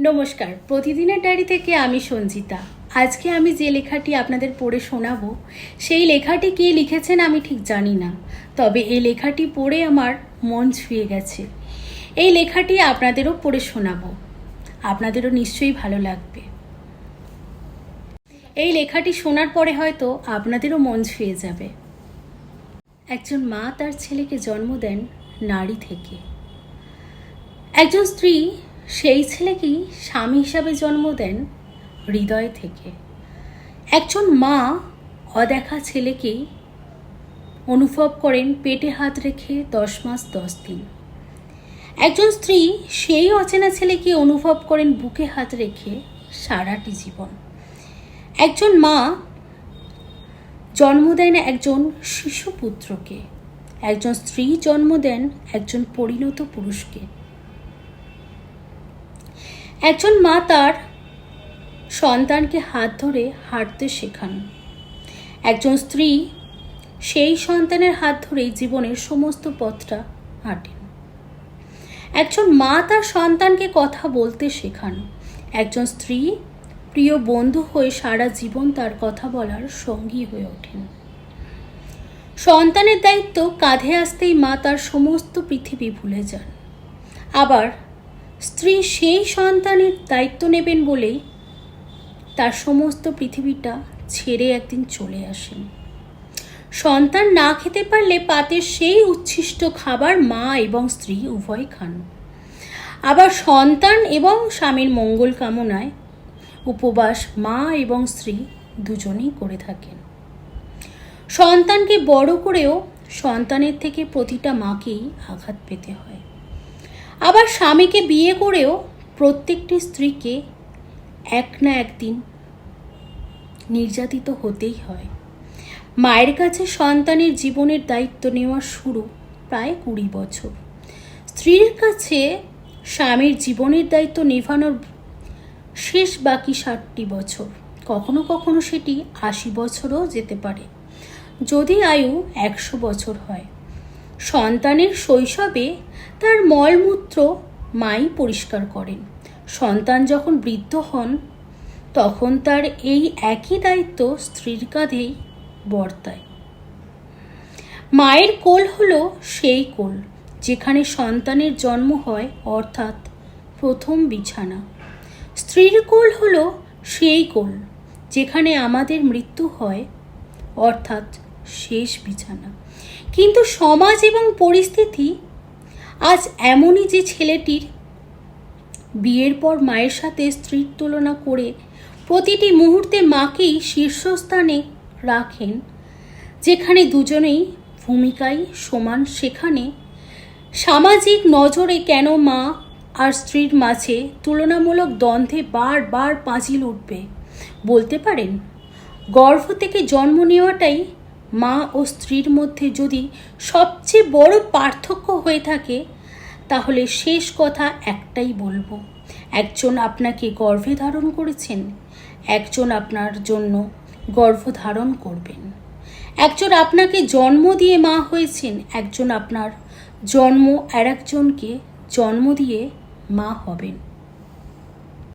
নমস্কার, প্রতিদিনের ডায়েরি থেকে আমি সঞ্জিতা। আজকে আমি যে লেখাটি আপনাদের পড়ে শোনাবো, সেই লেখাটি কে লিখেছেন আমি ঠিক জানি না, তবে এই লেখাটি পড়ে আমার মন ছুঁয়ে গেছে। এই লেখাটি আপনাদেরও পড়ে শোনাবো, আপনাদেরও নিশ্চয়ই ভালো লাগবে। এই লেখাটি শোনার পরে হয়তো আপনাদেরও মন ছুঁয়ে যাবে। একজন মা তার ছেলেকে জন্ম দেন নারী থেকে। একজন স্ত্রী সেই ছেলেকেই স্বামী হিসাবে জন্ম দেন হৃদয় থেকে। একজন মা অদেখা ছেলেকেই অনুভব করেন পেটে হাত রেখে 10 মাস 10 দিন। একজন স্ত্রী সেই অচেনা ছেলেকে অনুভব করেন বুকে হাত রেখে সারাটি জীবন। একজন মা জন্ম দেন একজন শিশুপুত্রকে। একজন স্ত্রী জন্ম দেন একজন পরিণত পুরুষকে। একজন মা তার সন্তানকে হাত ধরে হাঁটতে শেখান। একজন স্ত্রী সেই সন্তানের হাত ধরেই জীবনের সমস্ত পথটা হাঁটেন। একজন মা তার সন্তানকে কথা বলতে শেখান। একজন স্ত্রী প্রিয় বন্ধু হয়ে সারা জীবন তার কথা বলার সঙ্গী হয়ে ওঠেন। সন্তানের দায়িত্ব কাঁধে আসতেই মা তার সমস্ত পৃথিবী ভুলে যান। আবার স্ত্রী সেই সন্তানের দায়িত্ব নেবেন বলেই তার সমস্ত পৃথিবীটা ছেড়ে একদিন চলে আসেন। সন্তান না খেতে পারলে পাতের সেই উচ্ছিষ্ট খাবার মা এবং স্ত্রী উভয় খান। আবার সন্তান এবং স্বামীর মঙ্গল কামনায় উপবাস মা এবং স্ত্রী দুজনেই করে থাকেন। সন্তানকে বড় করেও সন্তানের থেকে প্রতিটা মাকেই আঘাত পেতে হয়। আবার স্বামীকে বিয়ে করেও প্রত্যেকটি স্ত্রীকে এক না একদিন নির্যাতিত হতেই হয়। মায়ের কাছে সন্তানের জীবনের দায়িত্ব নেওয়ার শুরু প্রায় 20 বছর। স্ত্রীর কাছে স্বামীর জীবনের দায়িত্ব নেভানোর শেষ বাকি 60টি বছর। কখনো কখনো সেটি 80 বছরও যেতে পারে, যদি আয়ু 100 বছর হয়। সন্তানের শৈশবে তার মলমূত্র মাই পরিষ্কার করেন। সন্তান যখন বৃদ্ধ হন তখন তার এই একই দায়িত্ব স্ত্রীর কাঁধেই বর্তায়। মায়ের কোল হলো সেই কোল যেখানে সন্তানের জন্ম হয়, অর্থাৎ প্রথম বিছানা। স্ত্রীর কোল হলো সেই কোল যেখানে আমাদের মৃত্যু হয়, অর্থাৎ শেষ বিছানা। কিন্তু সমাজ এবং পরিস্থিতি আজ এমনই যে ছেলেটির বিয়ের পর মায়ের সাথে স্ত্রীর তুলনা করে প্রতিটি মুহূর্তে মাকেই শীর্ষস্থানে রাখেন। যেখানে দুজনেই ভূমিকায় সমান, সেখানে সামাজিক নজরে কেন মা আর স্ত্রীর মাঝে তুলনামূলক দ্বন্দ্বে বারবার পাঁচিল উঠবে বলতে পারেন? গর্ভ থেকে জন্ম নেওয়াটাই মা ও স্ত্রীর মধ্যে যদি সবচেয়ে বড় পার্থক্য হয়ে থাকে, তাহলে শেষ কথা একটাই বলবো, একজন আপনাকে গর্ভে ধারণ করেছেন, একজন আপনার জন্য গর্ভধারণ করবেন। একজন আপনাকে জন্ম দিয়ে মা হয়েছেন, একজন আপনার জন্ম আর একজনকে জন্ম দিয়ে মা হবেন।